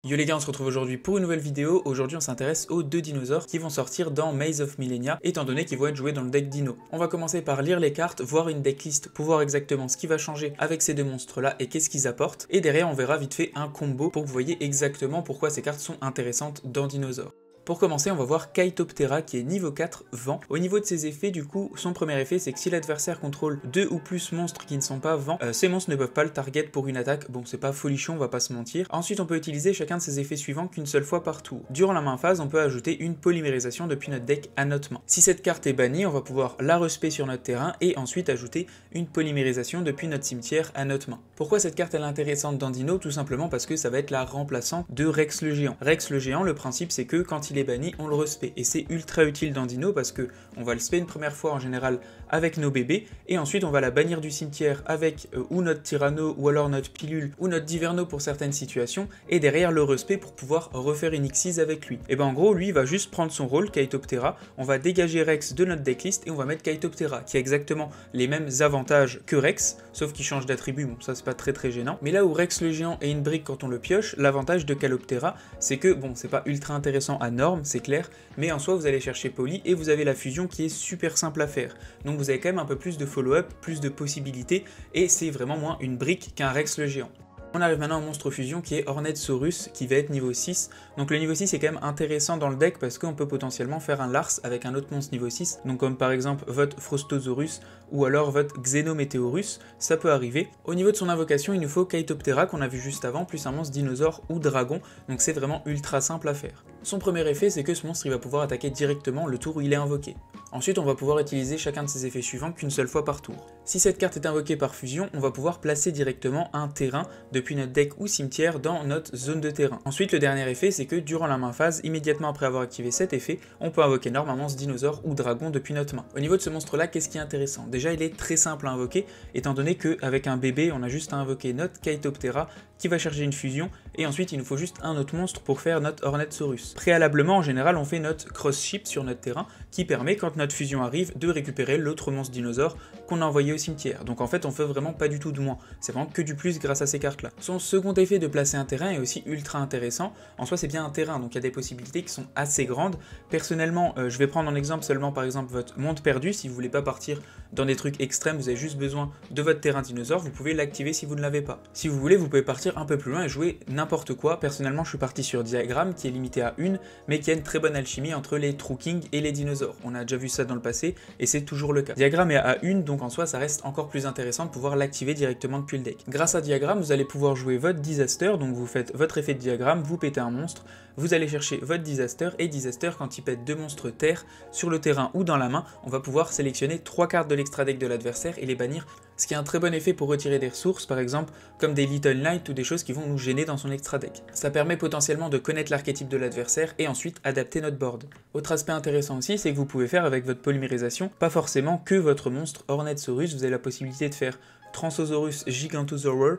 Yo les gars, on se retrouve aujourd'hui pour une nouvelle vidéo. Aujourd'hui on s'intéresse aux deux dinosaures qui vont sortir dans Maze of Millennia, étant donné qu'ils vont être joués dans le deck Dino. On va commencer par lire les cartes, voir une decklist pour voir exactement ce qui va changer avec ces deux monstres là et qu'est-ce qu'ils apportent. Et derrière on verra vite fait un combo pour que vous voyez exactement pourquoi ces cartes sont intéressantes dans Dinosaur. Pour commencer, on va voir Chaetoptera qui est niveau 4 vent. Au niveau de ses effets, du coup, son premier effet, c'est que si l'adversaire contrôle 2 ou plus monstres qui ne sont pas vent, ces monstres ne peuvent pas le target pour une attaque. Bon, c'est pas folichon, on va pas se mentir. Ensuite, on peut utiliser chacun de ces effets suivants qu'une seule fois par tour. Durant la main phase, on peut ajouter une polymérisation depuis notre deck à notre main. Si cette carte est bannie, on va pouvoir la respect sur notre terrain et ensuite ajouter une polymérisation depuis notre cimetière à notre main. Pourquoi cette carte elle est intéressante dans Dino? Tout simplement parce que ça va être la remplaçante de Rex le géant. Rex le géant, le principe c'est que quand il est banni, on le respect. Et c'est ultra utile dans Dino parce que on va le spé une première fois en général avec nos bébés, et ensuite on va la bannir du cimetière avec ou notre Tyranno, ou alors notre Pilule, ou notre Diverno pour certaines situations, et derrière le respect pour pouvoir refaire une Xyz avec lui. Et ben en gros, lui il va juste prendre son rôle, Chaetoptera, on va dégager Rex de notre decklist, et on va mettre Chaetoptera, qui a exactement les mêmes avantages que Rex, sauf qu'il change d'attribut, bon ça c'est pas très gênant. Mais là où Rex le géant est une brique quand on le pioche, l'avantage de Chaetoptera, c'est que, bon c'est pas ultra intéressant à norme, c'est clair, mais en soi vous allez chercher Poly, et vous avez la fusion qui est super simple à faire. Donc vous avez quand même un peu plus de follow-up, plus de possibilités, et c'est vraiment moins une brique qu'un Rex le géant. On arrive maintenant au monstre fusion qui est Hornetsaurus qui va être niveau 6. Donc le niveau 6 est quand même intéressant dans le deck parce qu'on peut potentiellement faire un Lars avec un autre monstre niveau 6. Donc comme par exemple votre Frostosaurus ou alors votre Xenometeorus, ça peut arriver. Au niveau de son invocation, il nous faut Chaetoptera qu'on a vu juste avant, plus un monstre dinosaure ou dragon. Donc c'est vraiment ultra simple à faire. Son premier effet, c'est que ce monstre il va pouvoir attaquer directement le tour où il est invoqué. Ensuite, on va pouvoir utiliser chacun de ses effets suivants qu'une seule fois par tour. Si cette carte est invoquée par fusion, on va pouvoir placer directement un terrain depuis notre deck ou cimetière dans notre zone de terrain. Ensuite, le dernier effet, c'est que durant la main phase, immédiatement après avoir activé cet effet, on peut invoquer normalement ce dinosaure ou dragon depuis notre main. Au niveau de ce monstre-là, qu'est-ce qui est intéressant? Déjà, il est très simple à invoquer, étant donné qu'avec un bébé, on a juste à invoquer notre Chaetoptera qui va charger une fusion, et ensuite il nous faut juste un autre monstre pour faire notre Hornetsaurus. Préalablement, en général, on fait notre cross-ship sur notre terrain, qui permet, quand notre fusion arrive, de récupérer l'autre monstre dinosaure qu'on a envoyé au cimetière. Donc en fait, on fait vraiment pas du tout de moins, c'est vraiment que du plus grâce à ces cartes-là. Son second effet de placer un terrain est aussi ultra intéressant. En soi, c'est bien un terrain, donc il y a des possibilités qui sont assez grandes. Personnellement, je vais prendre en exemple seulement par exemple votre monde perdu. Si vous voulez pas partir dans des trucs extrêmes, vous avez juste besoin de votre terrain dinosaure, vous pouvez l'activer si vous ne l'avez pas. Si vous voulez, vous pouvez partir un peu plus loin et jouer n'importe quoi. Personnellement, je suis parti sur Diagramme qui est limité à 1, mais qui a une très bonne alchimie entre les True King et les dinosaures. On a déjà vu ça dans le passé et c'est toujours le cas. Diagramme est à 1, donc en soi, ça reste encore plus intéressant de pouvoir l'activer directement depuis le deck. Grâce à Diagramme, vous allez pouvoir jouer votre Disaster, donc vous faites votre effet de Diagramme, vous pétez un monstre, vous allez chercher votre Disaster, et Disaster, quand il pète deux monstres terre sur le terrain ou dans la main, on va pouvoir sélectionner 3 cartes de l'extra deck de l'adversaire et les bannir, ce qui est un très bon effet pour retirer des ressources, par exemple comme des Little Knight ou des choses qui vont nous gêner dans son extra deck. Ça permet potentiellement de connaître l'archétype de l'adversaire et ensuite adapter notre board. Autre aspect intéressant aussi, c'est que vous pouvez faire avec votre polymérisation, pas forcément que votre monstre Hornetsaurus, vous avez la possibilité de faire Transosaurus Gigantosaurus,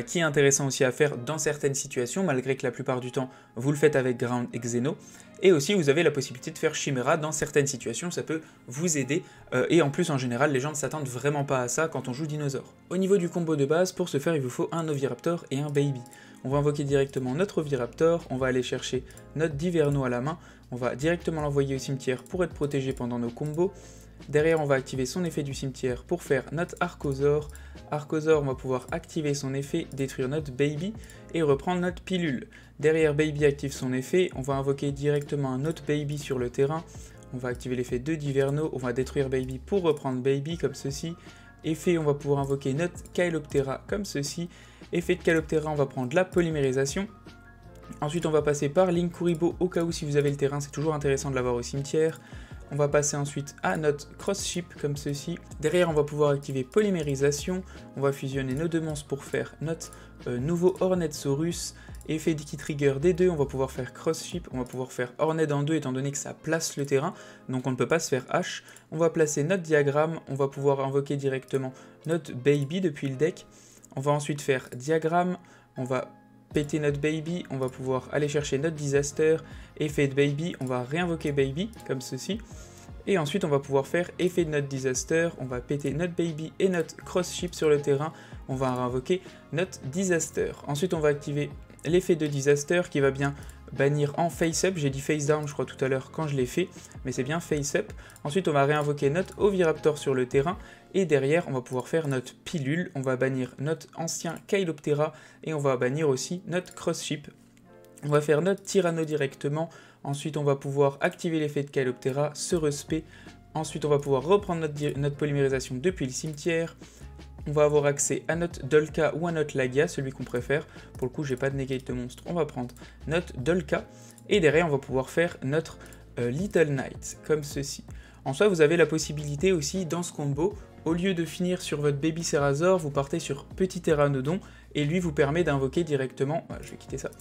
qui est intéressant aussi à faire dans certaines situations, malgré que la plupart du temps vous le faites avec Ground et Xeno. Et aussi vous avez la possibilité de faire Chimera dans certaines situations, ça peut vous aider, et en plus en général les gens ne s'attendent vraiment pas à ça quand on joue dinosaure. Au niveau du combo de base, pour ce faire il vous faut un Oviraptor et un Baby. On va invoquer directement notre Oviraptor, on va aller chercher notre Diverno à la main, on va directement l'envoyer au cimetière pour être protégé pendant nos combos. Derrière, on va activer son effet du cimetière pour faire notre Archosaur. Archosaur, on va pouvoir activer son effet, détruire notre Baby et reprendre notre Pilule. Derrière, Baby active son effet, on va invoquer directement un autre Baby sur le terrain. On va activer l'effet de Diverno, on va détruire Baby pour reprendre Baby comme ceci. Effet, on va pouvoir invoquer notre Chaetoptera comme ceci. Effet de Chaetoptera, on va prendre la polymérisation. Ensuite, on va passer par Linkuriboh au cas où si vous avez le terrain, c'est toujours intéressant de l'avoir au cimetière. On va passer ensuite à notre cross-ship comme ceci. Derrière, on va pouvoir activer polymérisation. On va fusionner nos deux monstres pour faire notre nouveau Hornetsaurus. Effet qui trigger des deux, on va pouvoir faire cross-ship. On va pouvoir faire Hornet en deux étant donné que ça place le terrain. Donc on ne peut pas se faire H. On va placer notre Diagramme. On va pouvoir invoquer directement notre Baby depuis le deck. On va ensuite faire Diagramme. On va péter notre Baby, on va pouvoir aller chercher notre Disaster, effet de Baby, on va réinvoquer Baby, comme ceci, et ensuite on va pouvoir faire effet de notre Disaster, on va péter notre Baby et notre Cross-Ship sur le terrain, on va réinvoquer notre Disaster. Ensuite on va activer l'effet de Disaster qui va bien bannir en face up, j'ai dit face down je crois tout à l'heure quand je l'ai fait, mais c'est bien face up. Ensuite on va réinvoquer notre Oviraptor sur le terrain, et derrière on va pouvoir faire notre pilule, on va bannir notre ancien Kyloptera, et on va bannir aussi notre Cross-Ship. On va faire notre Tyranno directement, ensuite on va pouvoir activer l'effet de Kyloptera, se respect, ensuite on va pouvoir reprendre notre polymérisation depuis le cimetière. On va avoir accès à notre Dolka ou à notre Lagia, celui qu'on préfère. Pour le coup, j'ai pas de negate de monstre. On va prendre notre Dolka. Et derrière, on va pouvoir faire notre Little Knight, comme ceci. En soi, vous avez la possibilité aussi, dans ce combo, au lieu de finir sur votre Baby Cerazor, vous partez sur Petit Pteranodon. Et lui vous permet d'invoquer directement... je vais quitter ça.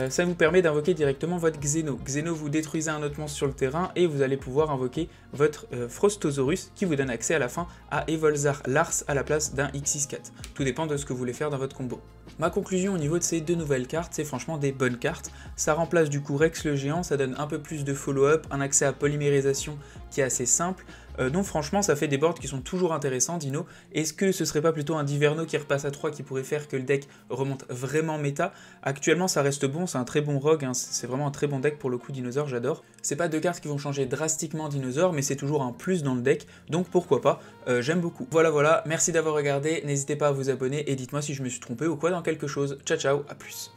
Ça vous permet d'invoquer directement votre Xeno. Xeno, vous détruisez un autre monstre sur le terrain et vous allez pouvoir invoquer votre Frostosaurus qui vous donne accès à la fin à Evolzar Lars à la place d'un X64. Tout dépend de ce que vous voulez faire dans votre combo. Ma conclusion au niveau de ces deux nouvelles cartes, c'est franchement des bonnes cartes. Ça remplace du coup Rex le géant, ça donne un peu plus de follow-up, un accès à polymérisation qui est assez simple. Donc franchement ça fait des boards qui sont toujours intéressants. Dino, est-ce que ce serait pas plutôt un Diverno qui repasse à 3 qui pourrait faire que le deck remonte vraiment méta? Actuellement ça reste bon, c'est un très bon rogue, hein, c'est vraiment un très bon deck pour le coup. Dinosaure, j'adore. C'est pas deux cartes qui vont changer drastiquement Dinosaure, mais c'est toujours un plus dans le deck, donc pourquoi pas, j'aime beaucoup. Voilà, merci d'avoir regardé, n'hésitez pas à vous abonner et dites-moi si je me suis trompé ou quoi dans quelque chose. Ciao ciao, à plus.